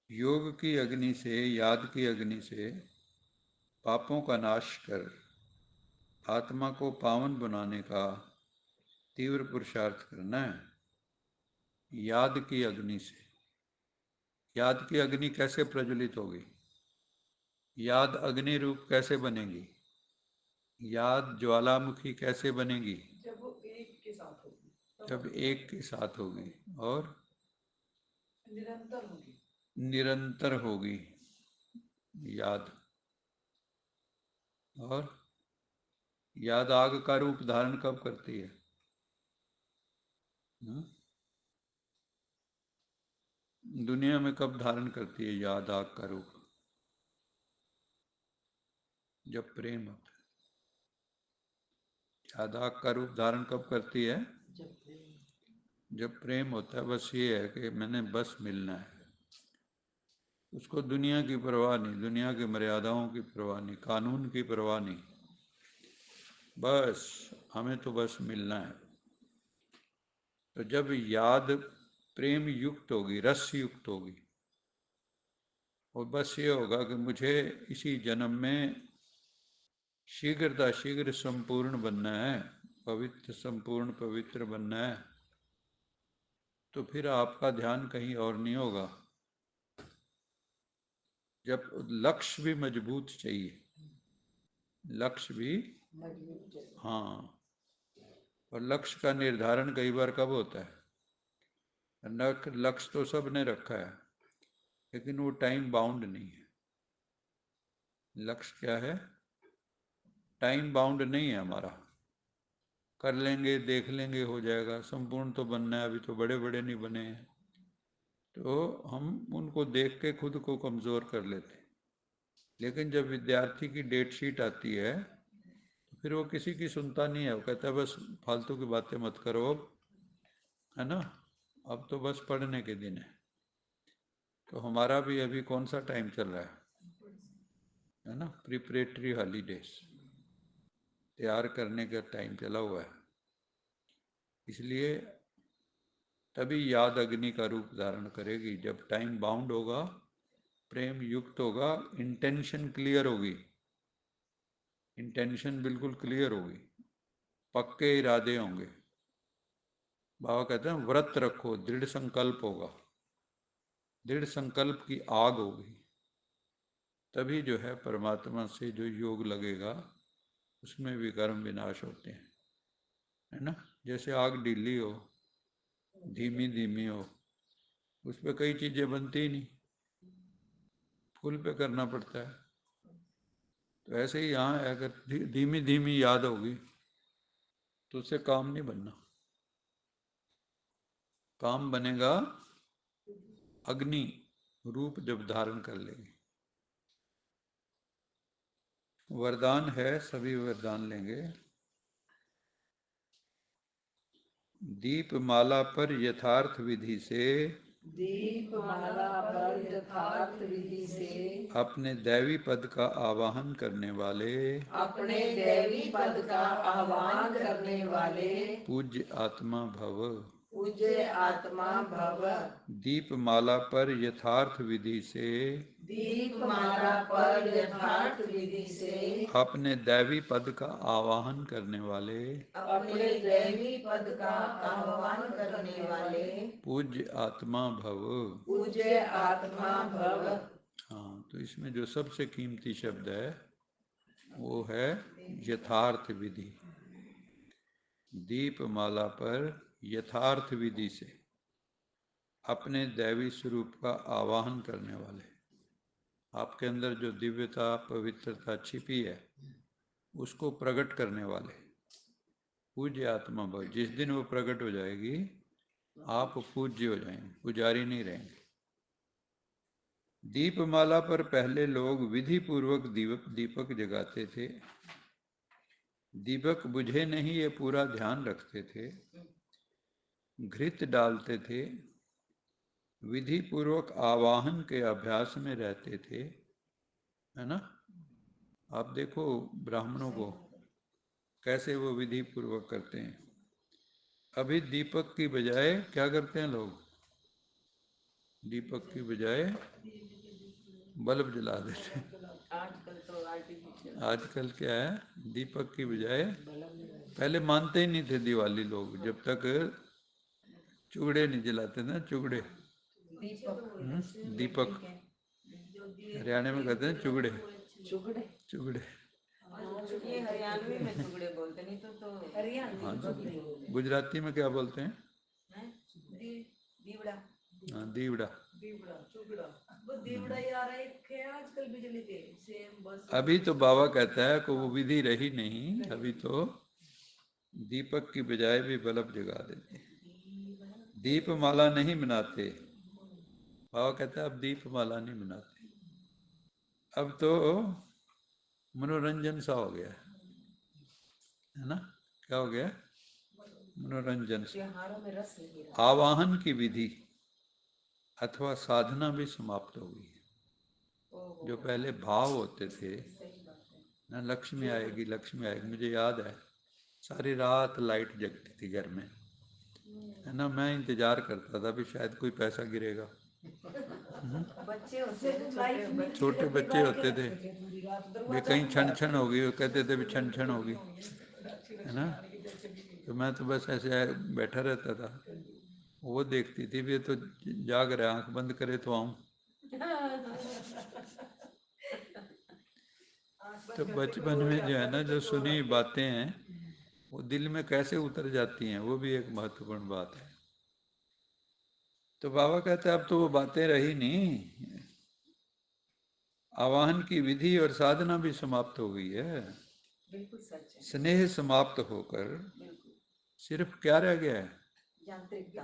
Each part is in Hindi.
योग की अग्नि से, याद की अग्नि से पापों का नाश कर आत्मा को पावन बनाने का तीव्र पुरुषार्थ करना है। याद की अग्नि से। याद की अग्नि कैसे प्रज्वलित होगी? याद अग्नि रूप कैसे बनेगी? याद ज्वालामुखी कैसे बनेगी? जब वो एक के साथ होगी, जब एक के साथ होगी और निरंतर होगी। निरंतर होगी याद। और याद आग का रूप धारण कब करती है? हुँ? दुनिया में कब धारण करती है याद आग का रूप? जब प्रेम होता है। याद आग का रूप धारण कब करती है? जब प्रेम होता है। बस ये है कि मैंने बस मिलना है। उसको दुनिया की परवाह नहीं, दुनिया की मर्यादाओं की परवाह नहीं, कानून की परवाह नहीं। बस हमें तो बस मिलना है। तो जब याद प्रेम युक्त होगी, रस युक्त होगी, और बस ये होगा कि मुझे इसी जन्म में शीघ्रता शीघ्र संपूर्ण बनना है, पवित्र संपूर्ण पवित्र बनना है, तो फिर आपका ध्यान कहीं और नहीं होगा। जब लक्ष्य भी मजबूत चाहिए, लक्ष्य भी, हाँ। और लक्ष्य का निर्धारण कई बार कब होता है? लक्ष्य तो सब ने रखा है, लेकिन वो टाइम बाउंड नहीं है। लक्ष्य क्या है? टाइम बाउंड नहीं है हमारा। कर लेंगे, देख लेंगे, हो जाएगा। संपूर्ण तो बनना है, अभी तो बड़े बड़े नहीं बने हैं, तो हम उनको देख के खुद को कमज़ोर कर लेते हैं। लेकिन जब विद्यार्थी की डेट शीट आती है तो फिर वो किसी की सुनता नहीं है। वो कहता है बस फालतू की बातें मत करो अब, है ना, अब तो बस पढ़ने के दिन है। तो हमारा भी अभी कौन सा टाइम चल रहा है ना, प्रिपरेटरी हॉलीडेज, तैयार करने का टाइम चला हुआ है। इसलिए तभी याद अग्नि का रूप धारण करेगी जब टाइम बाउंड होगा, प्रेम युक्त होगा, इंटेंशन क्लियर होगी। इंटेंशन बिल्कुल क्लियर होगी, पक्के इरादे होंगे। बाबा कहते हैं व्रत रखो, दृढ़ संकल्प होगा, दृढ़ संकल्प की आग होगी। तभी जो है परमात्मा से जो योग लगेगा, उसमें भी कर्म विनाश होते हैं, है ना। जैसे आग ढीली हो, धीमी धीमी हो, उस पर कई चीज़ें बनती ही नहीं, फुल पे करना पड़ता है। तो ऐसे ही यहाँ अगर धीमी धीमी याद होगी तो उससे काम नहीं बनना। काम बनेगा अग्नि रूप जब धारण कर लेगी। वरदान है, सभी वरदान लेंगे। दीपमाला पर यथार्थ विधि से, दीपमाला पर यथार्थ विधि से अपने दैवी पद का आवाहन करने वाले, अपने दैवी पद का आह्वान करने वाले पूज्य आत्मा भव। पूज्य आत्मा भव। दीपमाला पर यथार्थ विधि से, दीपमाला पर यथार्थ विधि से अपने दैवी पद का आवाहन करने वाले, अपने दैवी पद का आह्वान करने वाले पूज्य आत्मा भव। पूज्य आत्मा भव। हाँ, तो इसमें जो सबसे कीमती शब्द है वो है यथार्थ विधि। दीपमाला पर यथार्थ विधि से अपने दैवी स्वरूप का आवाहन करने वाले, आपके अंदर जो दिव्यता पवित्रता छिपी है उसको प्रकट करने वाले, पूज्य आत्मा भव। जिस दिन वो प्रकट हो जाएगी आप पूज्य हो जाएंगे, पुजारी नहीं रहेंगे। दीपमाला पर पहले लोग विधि पूर्वक दीपक जगाते थे। दीपक बुझे नहीं ये पूरा ध्यान रखते थे, घृत डालते थे, विधि पूर्वक आवाहन के अभ्यास में रहते थे, है ना। आप देखो ब्राह्मणों को कैसे वो विधि पूर्वक करते हैं। अभी दीपक की बजाय क्या करते हैं लोग? दीपक की बजाय बल्ब जला देते। आजकल तो आर्टिफिशियल। आजकल क्या है, दीपक की बजाय, पहले मानते ही नहीं थे दिवाली लोग जब तक चुगड़े नहीं जलाते ना, चुगड़े। दीपक, हरियाणा में कहते हैं चुगड़े। चुगड़े, चुगड़े। ये हरियाणवी में चुगड़े बोलते, नहीं तो हरियाणवी। हाँ, तो गुजराती में क्या बोलते हैं? दीवड़ा। हाँ, दीवड़ा। दीवड़ा, चुगड़ा, वो दीवड़ा यार एक है आजकल बिजली के सेम बस। अभी तो बाबा कहता है कि वो विधि रही नहीं, अभी तो दीपक की बजाय भी बल्ब जगा देते, दीप माला नहीं बनाते। बाबा कहता है अब दीप माला नहीं बनाते, अब तो मनोरंजन सा हो गया है ना? क्या हो गया? मनोरंजन सा। त्योहारों में रस नहीं रहा। आवाहन की विधि अथवा साधना भी समाप्त हो गई है। जो पहले भाव होते थे ना, लक्ष्मी आएगी लक्ष्मी आएगी, मुझे याद है सारी रात लाइट जगती थी घर में, है ना? मैं इंतजार करता था भी शायद कोई पैसा गिरेगा। बच्चे होते थे, छोटे बच्चे होते थे, वे कहीं छन छन होगी, वो कहते थे भी छन छन होगी, है ना? तो मैं तो बस ऐसे बैठा रहता था, वो देखती थी भी तो जाग रहा, आंख बंद करे तो आऊं। तो बचपन में जो है ना, जो सुनी बातें हैं वो दिल में कैसे उतर जाती हैं, वो भी एक महत्वपूर्ण बात है। तो बाबा कहते हैं अब तो वो बातें रही नहीं, आवाहन की विधि और साधना भी समाप्त हो गई है। बिल्कुल सच है। स्नेह समाप्त होकर सिर्फ क्या रह गया है? यांत्रिकता,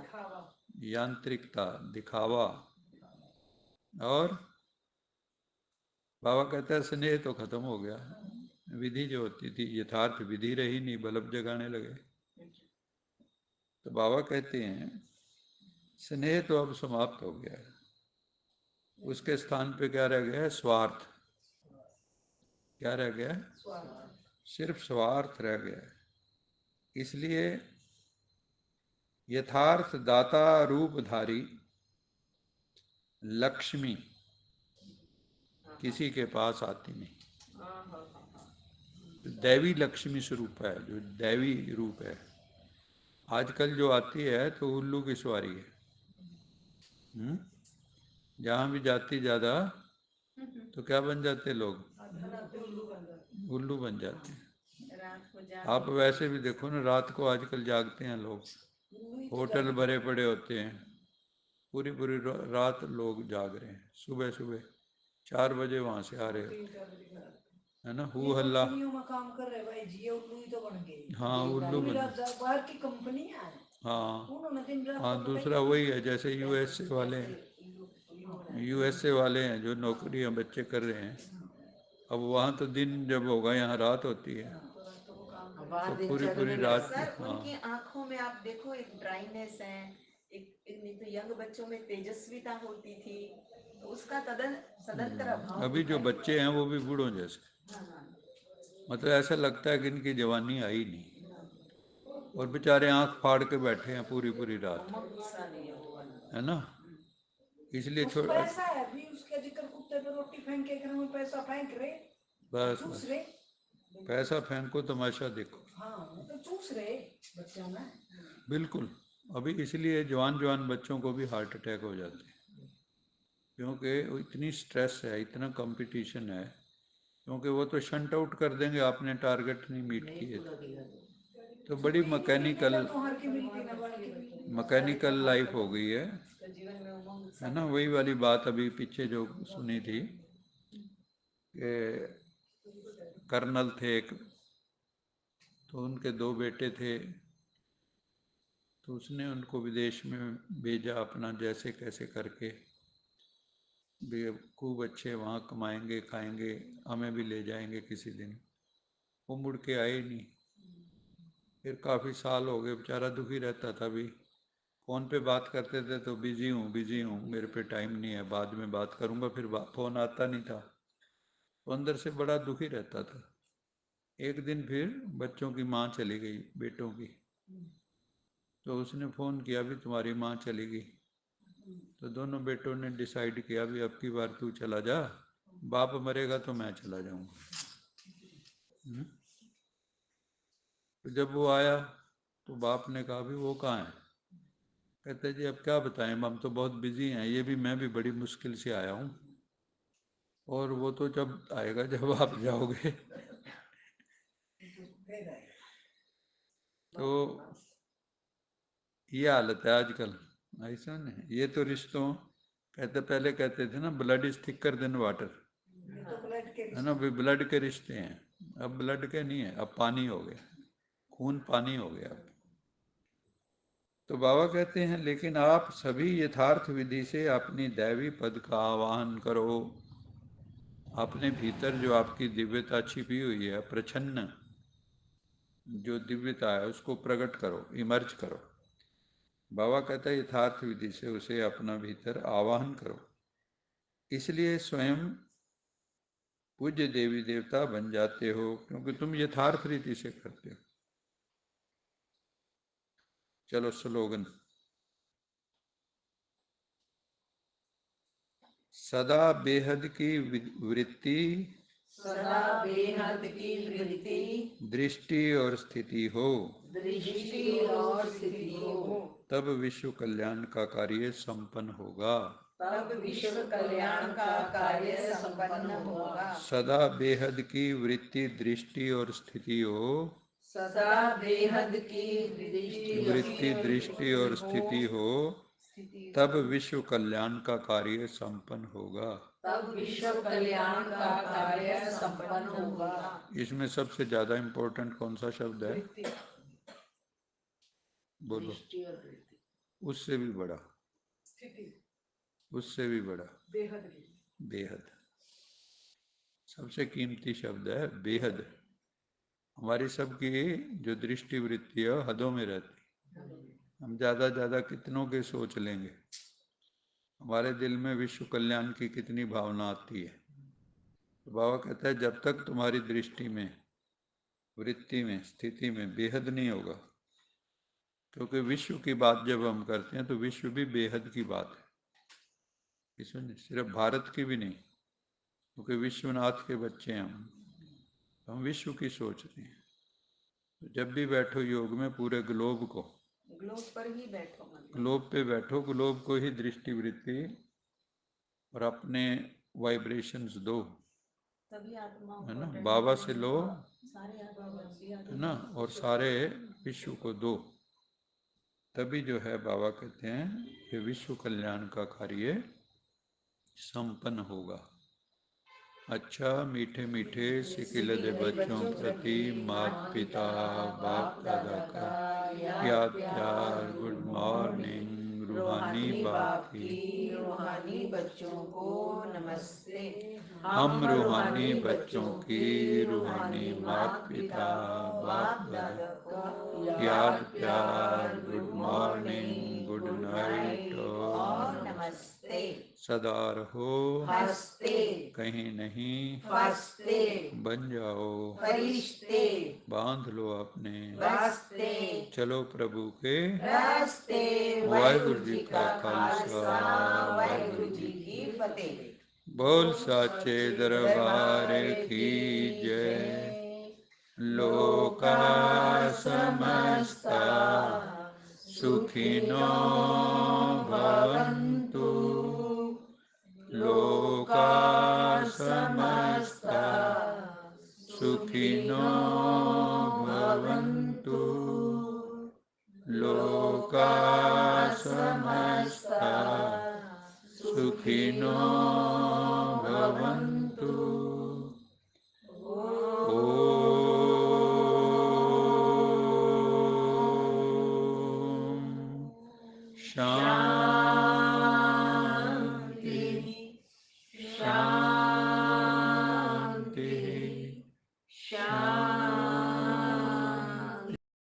यांत्रिकता, दिखावा। और बाबा कहता है स्नेह तो खत्म हो गया, विधि जो होती थी यथार्थ विधि रही नहीं, बल्ब जगाने लगे। तो बाबा कहते हैं स्नेह तो अब समाप्त हो गया है, उसके स्थान पे क्या रह गया है? स्वार्थ। क्या रह गया है? सिर्फ स्वार्थ रह गया है। इसलिए यथार्थ दाता रूपधारी लक्ष्मी किसी के पास आती नहीं। दैवी लक्ष्मी स्वरूप है, जो दैवी रूप है, आजकल जो आती है तो उल्लू की सवारी है। जहाँ भी जाती ज्यादा तो क्या बन जाते लोग? उल्लू बन जाते हैं। आप वैसे भी देखो ना, रात को आजकल जागते हैं लोग, होटल भरे पड़े होते हैं, पूरी पूरी रात लोग जाग रहे हैं, सुबह सुबह 4 बजे वहां से आ रहे हो, है ना? हु हल्ला में काम कर रहे भाई जी, उल्लू ही तो बन गए। हाँ, उल्लू बन बाहर की कंपनी है। हाँ हाँ, दूसरा वही है जैसे यूएसए वाले हैं, यूएसए वाले हैं जो नौकरियां बच्चे कर रहे हैं, अब वहाँ तो दिन जब होगा यहाँ रात होती है, तो पूरी पूरी रात। सर उनकी आंखों में आप देखो एक ड्राइनेस है, एक नहीं तो यंग बच्चों में तेजस्विता होती थी, तो उसका सदंतर अभाव। अभी जो बच्चे हैं वो भी बूढ़ों जैसे, मतलब ऐसा लगता है कि इनकी जवानी आई नहीं, और बेचारे आंख फाड़ के बैठे हैं पूरी पूरी रात, है ना? इसलिए पैसा है भी उसके जिक्र, कुत्ते पे रोटी फेंक के घर में पैसा फेंक रहे, बस बस पैसा फेंको तमाशा देखो। हाँ तो चूस रहे बच्चों में। बिल्कुल। अभी इसलिए जवान जवान बच्चों को भी हार्ट अटैक हो जाते हैं, क्योंकि इतनी स्ट्रेस है, इतना कंपटीशन है, क्योंकि वो तो शंट आउट कर देंगे, आपने टारगेट नहीं मीट किए तो बड़ी मैकेनिकल लाइफ हो गई है ना? वही वाली बात अभी पीछे जो सुनी थी कि कर्नल थे एक, तो उनके 2 बेटे थे, तो उसने उनको विदेश में भेजा अपना जैसे कैसे करके, खूब अच्छे वहाँ कमाएंगे खाएंगे, हमें भी ले जाएंगे किसी दिन। वो मुड़ के आए नहीं, फिर काफ़ी साल हो गए, बेचारा दुखी रहता था भी, फ़ोन पे बात करते थे तो बिजी हूँ मेरे पे टाइम नहीं है, बाद में बात करूँगा, फिर फ़ोन आता नहीं था, तो अंदर से बड़ा दुखी रहता था। एक दिन फिर बच्चों की माँ चली गई, बेटों की, तो उसने फ़ोन किया भी तुम्हारी माँ चली गई, तो दोनों बेटों ने डिसाइड किया भी अब की बार तू चला जा, बाप मरेगा तो मैं चला जाऊंगा। तो जब वो आया तो बाप ने कहा भी वो कहाँ है? कहते जी अब क्या बताएं, हम तो बहुत बिजी हैं, ये भी मैं भी बड़ी मुश्किल से आया हूँ, और वो तो जब आएगा जब आप जाओगे। तो ये हालत है आजकल, ऐसा नहीं, ये तो रिश्तों, पहले कहते थे ना blood is thicker than water, है ना, भी ब्लड के रिश्ते हैं, अब ब्लड के नहीं है, अब पानी हो गया, खून पानी हो गया अब। तो बाबा कहते हैं लेकिन आप सभी यथार्थ विधि से अपनी दैवी पद का आवाहन करो, अपने भीतर जो आपकी दिव्यता छिपी हुई है, प्रछन्न जो दिव्यता है उसको प्रकट करो, इमर्ज करो। बाबा कहता है यथार्थ विधि से उसे अपना भीतर आवाहन करो, इसलिए स्वयं पूज्य देवी देवता बन जाते हो, क्योंकि तुम यथार्थ रीति से करते हो। चलो स्लोगन, सदा बेहद की वृत्ति, सदा बेहद की वृत्ति, दृष्टि और स्थिति हो, दृष्टि और स्थिति हो, तब विश्व कल्याण का कार्य संपन्न होगा। तब विश्व कल्याण का कार्य संपन्न होगा। सदा बेहद की वृत्ति, दृष्टि और स्थिति हो, सदा बेहद की वृत्ति, दृष्टि और स्थिति हो, तब विश्व कल्याण का कार्य संपन्न होगा। तब विश्व कल्याण का कार्य संपन्न होगा। इसमें सबसे ज्यादा इंपॉर्टेंट कौन सा शब्द है? बोलो। उससे भी बड़ा, उससे भी बड़ा, बेहद। सबसे कीमती शब्द है बेहद। हमारी सबकी जो दृष्टि वृत्ति है हदों में रहती, हम ज्यादा कितनों के सोच लेंगे, हमारे दिल में विश्व कल्याण की कितनी भावना आती है। तो बाबा कहता है जब तक तुम्हारी दृष्टि में, वृत्ति में, स्थिति में बेहद नहीं होगा, क्योंकि विश्व की बात जब हम करते हैं तो विश्व भी बेहद की बात है, इसमें सिर्फ भारत की भी नहीं, क्योंकि विश्वनाथ के बच्चे हैं हम विश्व की सोच रहे हैं। तो जब भी बैठो योग में पूरे ग्लोब को, ग्लोब पर ही बैठो, ग्लोब पे बैठो, ग्लोब को ही दृष्टि वृत्ति और अपने वाइब्रेशंस दो, तभी आत्मा है ना, बाबा से लो, सारे आत्मा है ना, और सारे विश्व को दो, तभी जो है बाबा कहते हैं कि विश्व कल्याण का कार्य संपन्न होगा। अच्छा मीठे मीठे सिकिलद बच्चों प्रति माता पिता बाप दादा का याद प्यार, गुड मॉर्निंग रूहानी बाप की, रूहानी बच्चों को नमस्ते। हम रूहानी बच्चों की रूहानी माता पिता बाप दादा को याद प्यार, गुड मॉर्निंग, गुड नाइट और नमस्ते। सदा रहो हंसते, कहीं नहीं फंसते, बन जाओ फरिश्ते, बांध लो अपने बसते, चलो प्रभु के रास्ते। वाहिगुरु जी का खालसा, वाहिगुरु जी की फतेह। बोल साचे दरबार की जय। लोका समस्ता सुखिनो भवन्तु, लोका समस्ता सुखिनो भवन्तु, लोका समस्ता सुखिनो